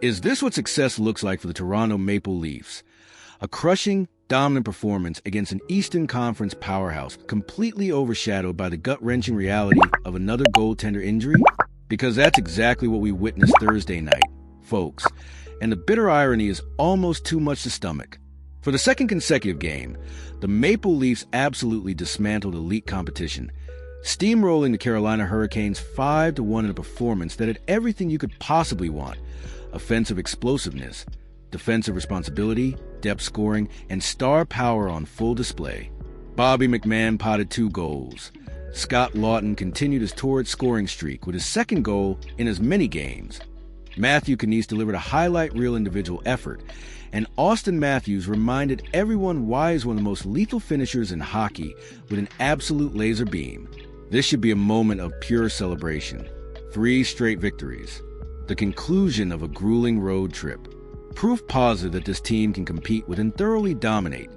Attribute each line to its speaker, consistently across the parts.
Speaker 1: Is this what success looks like for the Toronto Maple Leafs? A crushing, dominant performance against an Eastern Conference powerhouse, completely overshadowed by the gut-wrenching reality of another goaltender injury? Because that's exactly what we witnessed Thursday night, folks. And the bitter irony is almost too much to stomach. For the second consecutive game, the Maple Leafs absolutely dismantled elite competition, steamrolling the Carolina Hurricanes 5-1 in a performance that had everything you could possibly want: offensive explosiveness, defensive responsibility, depth scoring, and star power on full display. Bobby McMahon potted 2 goals. Scott Laughton continued his torrid scoring streak with his second goal in as many games. Matthew Knies delivered a highlight reel individual effort, and Austin Matthews reminded everyone why he's one of the most lethal finishers in hockey with an absolute laser beam. This should be a moment of pure celebration. 3 straight victories. The conclusion of a grueling road trip. Proof positive that this team can compete with and thoroughly dominate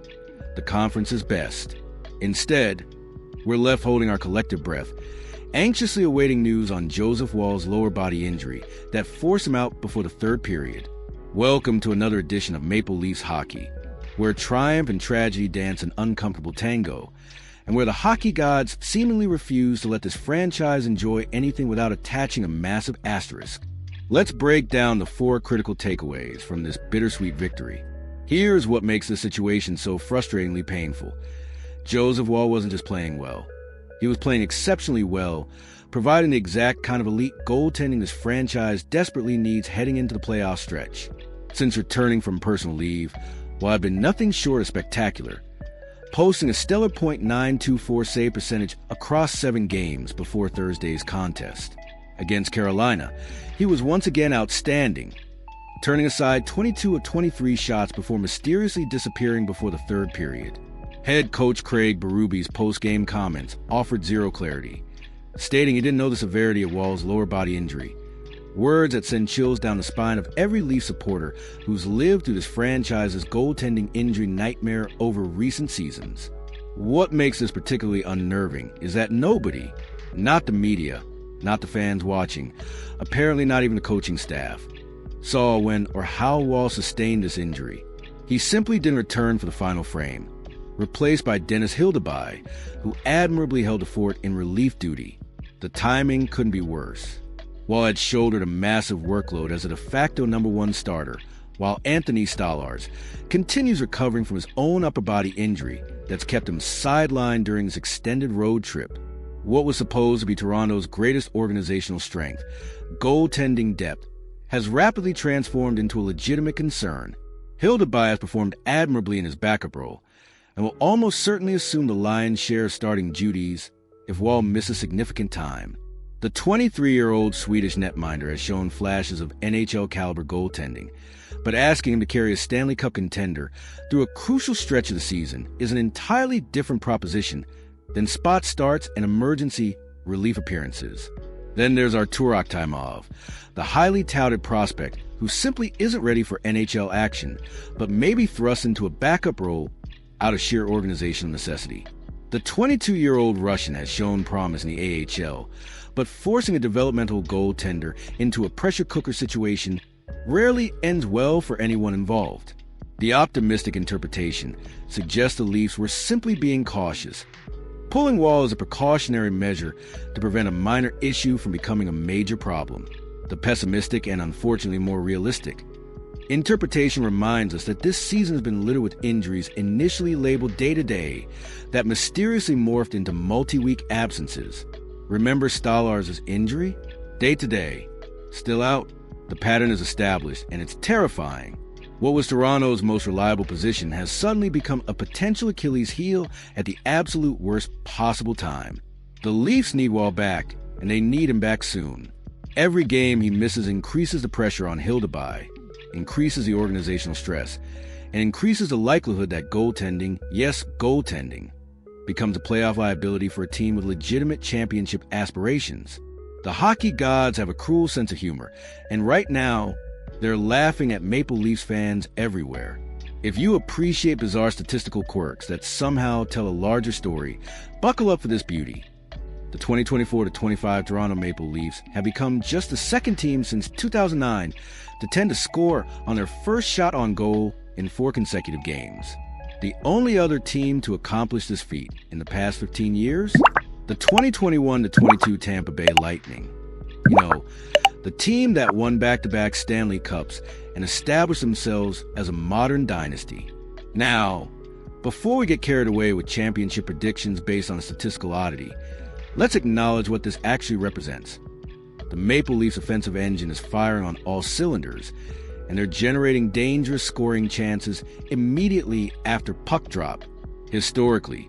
Speaker 1: the conference's best. Instead, we're left holding our collective breath, anxiously awaiting news on Joseph Woll's lower body injury that forced him out before the third period. Welcome to another edition of Maple Leafs Hockey, where triumph and tragedy dance an uncomfortable tango, and where the hockey gods seemingly refuse to let this franchise enjoy anything without attaching a massive asterisk. Let's break down the 4 critical takeaways from this bittersweet victory. Here's what makes this situation so frustratingly painful. Joseph Woll wasn't just playing well. He was playing exceptionally well, providing the exact kind of elite goaltending this franchise desperately needs heading into the playoff stretch. Since returning from personal leave, Woll had been nothing short of spectacular, posting a stellar .924 save percentage across 7 games before Thursday's contest. Against Carolina, he was once again outstanding, turning aside 22 of 23 shots before mysteriously disappearing before the third period. Head coach Craig Berube's post-game comments offered zero clarity, stating he didn't know the severity of Woll's lower body injury. Words that send chills down the spine of every Leaf supporter who's lived through this franchise's goaltending injury nightmare over recent seasons. What makes this particularly unnerving is that nobody, not the media, not the fans watching, apparently not even the coaching staff, saw when or how Woll sustained this injury. He simply didn't return for the final frame, replaced by Dennis Hildeby, who admirably held the fort in relief duty. The timing couldn't be worse. Woll had shouldered a massive workload as a de facto number 1 starter, while Anthony Stolarz continues recovering from his own upper body injury that's kept him sidelined during this extended road trip. What was supposed to be Toronto's greatest organizational strength, goaltending depth, has rapidly transformed into a legitimate concern. Hildeby has performed admirably in his backup role, and will almost certainly assume the lion's share of starting duties if Woll misses significant time. The 23-year-old Swedish netminder has shown flashes of NHL-caliber goaltending, but asking him to carry a Stanley Cup contender through a crucial stretch of the season is an entirely different proposition than spot starts and emergency relief appearances. Then there's Artur Akhtaimov, the highly touted prospect who simply isn't ready for NHL action, but may be thrust into a backup role out of sheer organizational necessity. The 22-year-old Russian has shown promise in the AHL, but forcing a developmental goaltender into a pressure cooker situation rarely ends well for anyone involved. The optimistic interpretation suggests the Leafs were simply being cautious, pulling Woll as a precautionary measure to prevent a minor issue from becoming a major problem. The pessimistic and unfortunately more realistic interpretation reminds us that this season has been littered with injuries initially labeled day-to-day that mysteriously morphed into multi-week absences. Remember Stolarz's injury? Day-to-day. Still out? The pattern is established, and it's terrifying. What was Toronto's most reliable position has suddenly become a potential Achilles heel at the absolute worst possible time. The Leafs need Woll back, and they need him back soon. Every game he misses increases the pressure on Hildeby, increases the organizational stress, and increases the likelihood that goaltending, yes, goaltending, becomes a playoff liability for a team with legitimate championship aspirations. The hockey gods have a cruel sense of humor, and right now, they're laughing at Maple Leafs fans everywhere. If you appreciate bizarre statistical quirks that somehow tell a larger story, buckle up for this beauty. The 2024-25 Toronto Maple Leafs have become just the second team since 2009 to tend to score on their first shot on goal in 4 consecutive games. The only other team to accomplish this feat in the past 15 years? The 2021-22 Tampa Bay Lightning. You know, the team that won back-to-back Stanley Cups and established themselves as a modern dynasty. Now, before we get carried away with championship predictions based on a statistical oddity, let's acknowledge what this actually represents. The Maple Leafs offensive engine is firing on all cylinders, and they're generating dangerous scoring chances immediately after puck drop. Historically,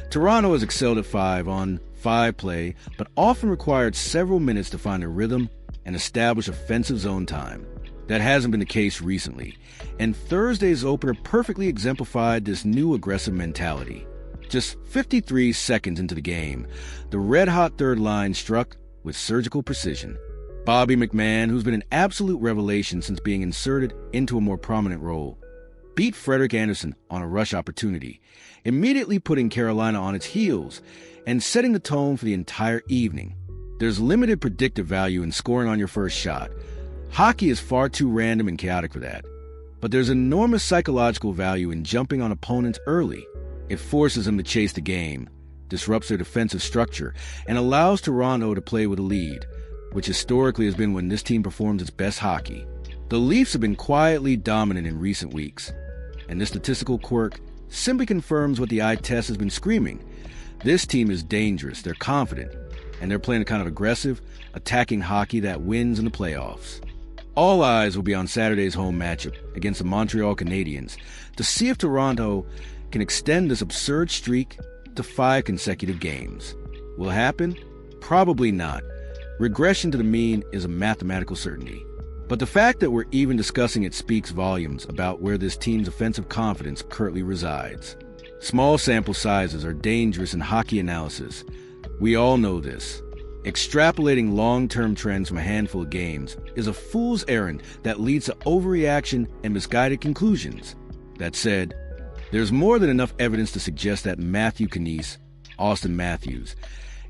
Speaker 1: Toronto has excelled at 5-on-5 play, but often required several minutes to find a rhythm and establish offensive zone time. That hasn't been the case recently, and Thursday's opener perfectly exemplified this new aggressive mentality. Just 53 seconds into the game, the red-hot third line struck with surgical precision. Bobby McMahon, who's been an absolute revelation since being inserted into a more prominent role, beat Frederik Andersen on a rush opportunity, immediately putting Carolina on its heels and setting the tone for the entire evening. There's limited predictive value in scoring on your first shot. Hockey is far too random and chaotic for that. But there's enormous psychological value in jumping on opponents early. It forces them to chase the game, disrupts their defensive structure, and allows Toronto to play with a lead, which historically has been when this team performs its best hockey. The Leafs have been quietly dominant in recent weeks, and this statistical quirk simply confirms what the eye test has been screaming. This team is dangerous, they're confident, and they're playing a kind of aggressive, attacking hockey that wins in the playoffs. All eyes will be on Saturday's home matchup against the Montreal Canadiens to see if Toronto can extend this absurd streak to 5 consecutive games. Will it happen? Probably not. Regression to the mean is a mathematical certainty. But the fact that we're even discussing it speaks volumes about where this team's offensive confidence currently resides. Small sample sizes are dangerous in hockey analysis. We all know this. Extrapolating long-term trends from a handful of games is a fool's errand that leads to overreaction and misguided conclusions. That said, there's more than enough evidence to suggest that Matthew Knies, Austin Matthews,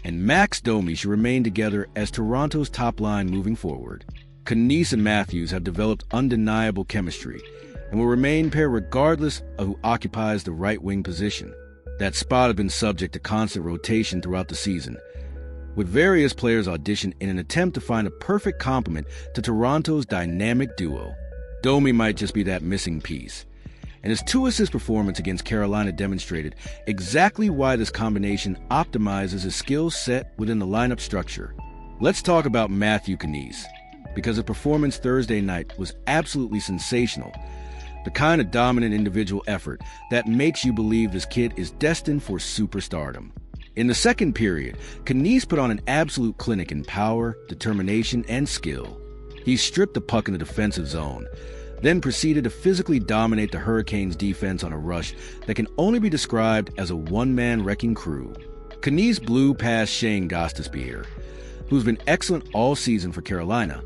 Speaker 1: and Max Domi should remain together as Toronto's top line moving forward. Knies and Matthews have developed undeniable chemistry and will remain paired regardless of who occupies the right wing position. That spot has been subject to constant rotation throughout the season, with various players auditioned in an attempt to find a perfect complement to Toronto's dynamic duo. Domi might just be that missing piece, and his 2-assist performance against Carolina demonstrated exactly why this combination optimizes his skill set within the lineup structure. Let's talk about Matthew Knies, because his performance Thursday night was absolutely sensational. The kind of dominant individual effort that makes you believe this kid is destined for superstardom. In the second period, Knies put on an absolute clinic in power, determination, and skill. He stripped the puck in the defensive zone, then proceeded to physically dominate the Hurricanes' defense on a rush that can only be described as a one-man wrecking crew. Knies blew past Shane Gostisbehere, who's been excellent all season for Carolina,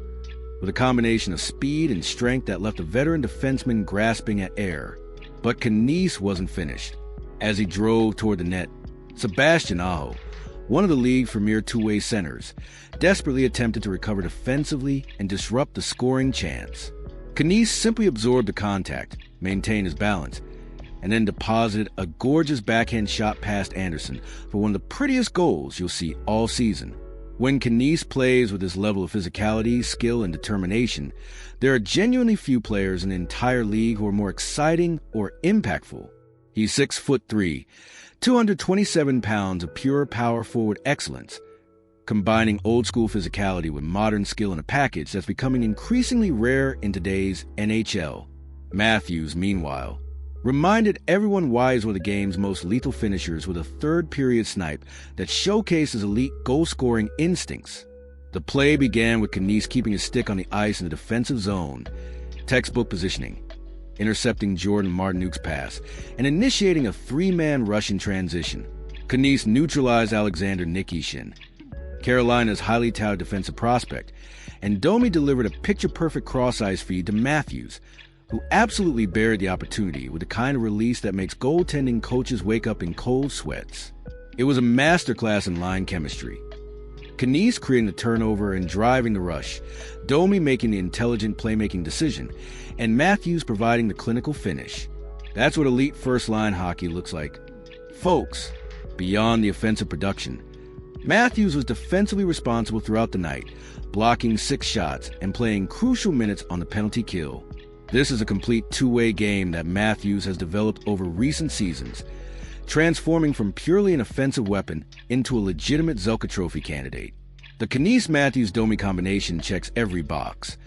Speaker 1: with a combination of speed and strength that left a veteran defenseman grasping at air. But Knies wasn't finished. As he drove toward the net, Sebastian Aho, one of the league's premier two-way centers, desperately attempted to recover defensively and disrupt the scoring chance. Knies simply absorbed the contact, maintained his balance, and then deposited a gorgeous backhand shot past Andersen for one of the prettiest goals you'll see all season. When Knies plays with this level of physicality, skill, and determination, there are genuinely few players in the entire league who are more exciting or impactful. He's 6'3", 227 pounds of pure power forward excellence, combining old-school physicality with modern skill in a package that's becoming increasingly rare in today's NHL. Matthews, meanwhile, reminded everyone why he's one of the game's most lethal finishers with a third-period snipe that showcases elite goal-scoring instincts. The play began with Knies keeping his stick on the ice in the defensive zone, textbook positioning, intercepting Jordan Martinook's pass, and initiating a 3-man rush in transition. Knies neutralized Alexander Nikishin, Carolina's highly touted defensive prospect, and Domi delivered a picture-perfect cross-ice feed to Matthews, who absolutely buried the opportunity with the kind of release that makes goaltending coaches wake up in cold sweats. It was a masterclass in line chemistry, Knies creating the turnover and driving the rush, Domi making the intelligent playmaking decision, and Matthews providing the clinical finish. That's what elite first-line hockey looks like. Folks, beyond the offensive production, Matthews was defensively responsible throughout the night, blocking 6 shots and playing crucial minutes on the penalty kill. This is a complete two-way game that Matthews has developed over recent seasons, transforming from purely an offensive weapon into a legitimate Zelka Trophy candidate. The Knies-Matthews-Domi combination checks every box: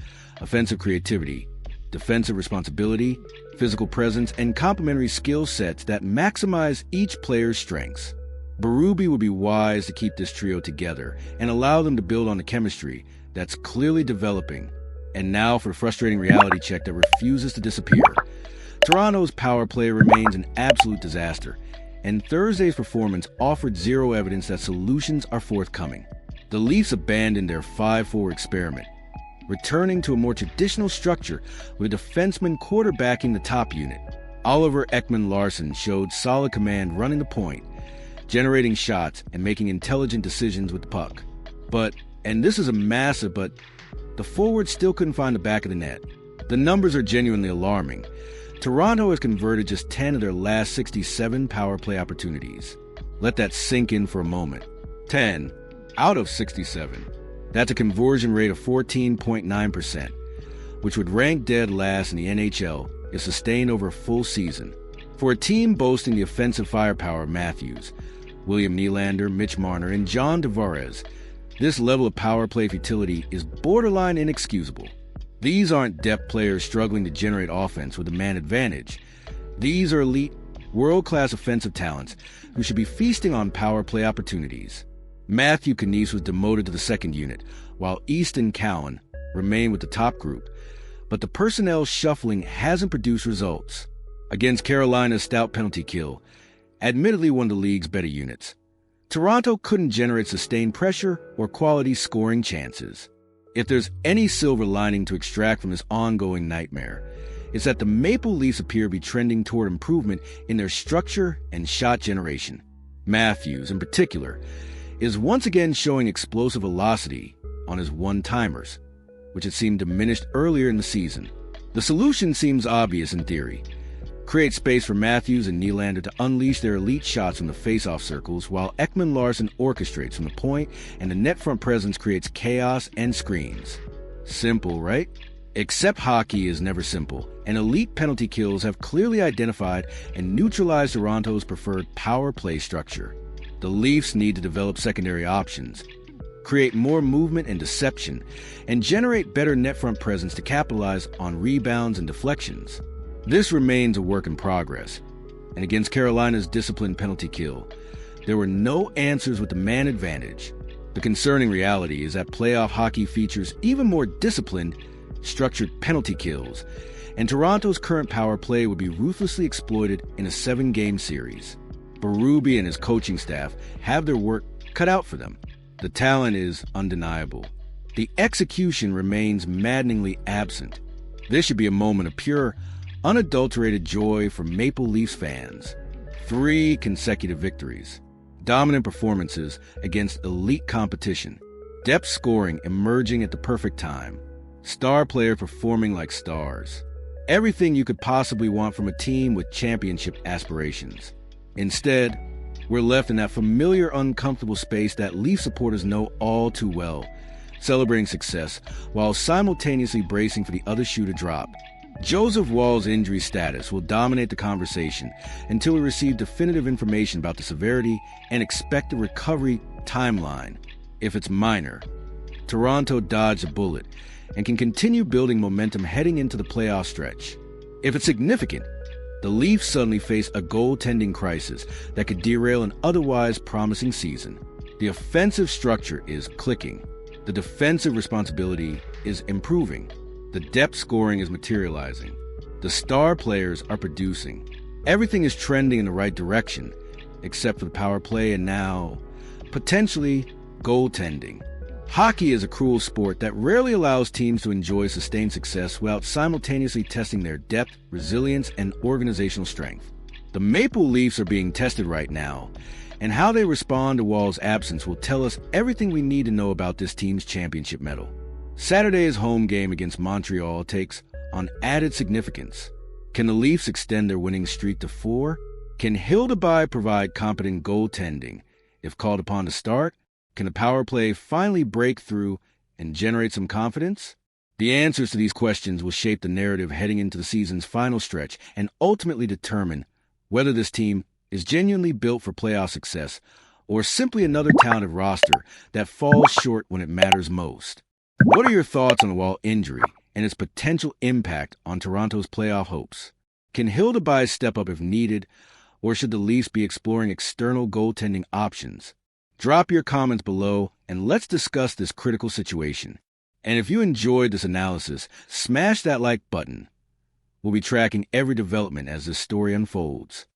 Speaker 1: offensive creativity, defensive responsibility, physical presence, and complementary skill sets that maximize each player's strengths. Berube would be wise to keep this trio together and allow them to build on the chemistry that's clearly developing. And now for the frustrating reality check that refuses to disappear. Toronto's power play remains an absolute disaster, and Thursday's performance offered zero evidence that solutions are forthcoming. The Leafs abandoned their 5-4 experiment, returning to a more traditional structure with a defenseman quarterbacking the top unit. Oliver Ekman-Larsson showed solid command running the point, generating shots and making intelligent decisions with the puck. And this is a massive but, the forwards still couldn't find the back of the net. The numbers are genuinely alarming. Toronto has converted just 10 of their last 67 power play opportunities. Let that sink in for a moment. 10 out of 67. That's a conversion rate of 14.9%, which would rank dead last in the NHL if sustained over a full season. For a team boasting the offensive firepower of Matthews, William Nylander, Mitch Marner, and John Tavares, this level of power play futility is borderline inexcusable. These aren't depth players struggling to generate offense with a man advantage. These are elite, world-class offensive talents who should be feasting on power play opportunities. Matthew Knies was demoted to the second unit, while Easton Cowan remained with the top group. But the personnel shuffling hasn't produced results. Against Carolina's stout penalty kill, admittedly one of the league's better units, Toronto couldn't generate sustained pressure or quality scoring chances. If there's any silver lining to extract from this ongoing nightmare, it's that the Maple Leafs appear to be trending toward improvement in their structure and shot generation. Matthews, in particular, is once again showing explosive velocity on his one-timers, which had seemed diminished earlier in the season. The solution seems obvious in theory. Create space for Matthews and Nylander to unleash their elite shots from the face-off circles, while Ekman-Larsson orchestrates from the point and the net front presence creates chaos and screens. Simple, right? Except hockey is never simple, and elite penalty kills have clearly identified and neutralized Toronto's preferred power play structure. The Leafs need to develop secondary options, create more movement and deception, and generate better net front presence to capitalize on rebounds and deflections. This remains a work in progress, and against Carolina's disciplined penalty kill, there were no answers with the man advantage. The concerning reality is that playoff hockey features even more disciplined, structured penalty kills, and Toronto's current power play would be ruthlessly exploited in a 7-game series. Berube and his coaching staff have their work cut out for them. The talent is undeniable. The execution remains maddeningly absent. This should be a moment of pure, unadulterated joy for Maple Leafs fans. 3 consecutive victories. Dominant performances against elite competition. Depth scoring emerging at the perfect time. Star player performing like stars. Everything you could possibly want from a team with championship aspirations. Instead, we're left in that familiar, uncomfortable space that Leaf supporters know all too well, celebrating success while simultaneously bracing for the other shoe to drop. Joseph Woll's injury status will dominate the conversation until we receive definitive information about the severity and expected recovery timeline. If it's minor, Toronto dodged a bullet and can continue building momentum heading into the playoff stretch. If it's significant, the Leafs suddenly face a goaltending crisis that could derail an otherwise promising season. The offensive structure is clicking. The defensive responsibility is improving. The depth scoring is materializing. The star players are producing. Everything is trending in the right direction, except for the power play and now, potentially, goaltending. Hockey is a cruel sport that rarely allows teams to enjoy sustained success without simultaneously testing their depth, resilience, and organizational strength. The Maple Leafs are being tested right now, And how they respond to Woll's absence will tell us everything we need to know about this team's championship medal. Saturday's home game against Montreal takes on added significance. Can the Leafs extend their winning streak to 4? Can Hildebrand provide competent goaltending? If called upon to start, can the power play finally break through and generate some confidence? The answers to these questions will shape the narrative heading into the season's final stretch and ultimately determine whether this team is genuinely built for playoff success or simply another talented roster that falls short when it matters most. What are your thoughts on the Woll injury and its potential impact on Toronto's playoff hopes? Can Hildebrand step up if needed, or should the Leafs be exploring external goaltending options? Drop your comments below and let's discuss this critical situation. And if you enjoyed this analysis, smash that like button. We'll be tracking every development as this story unfolds.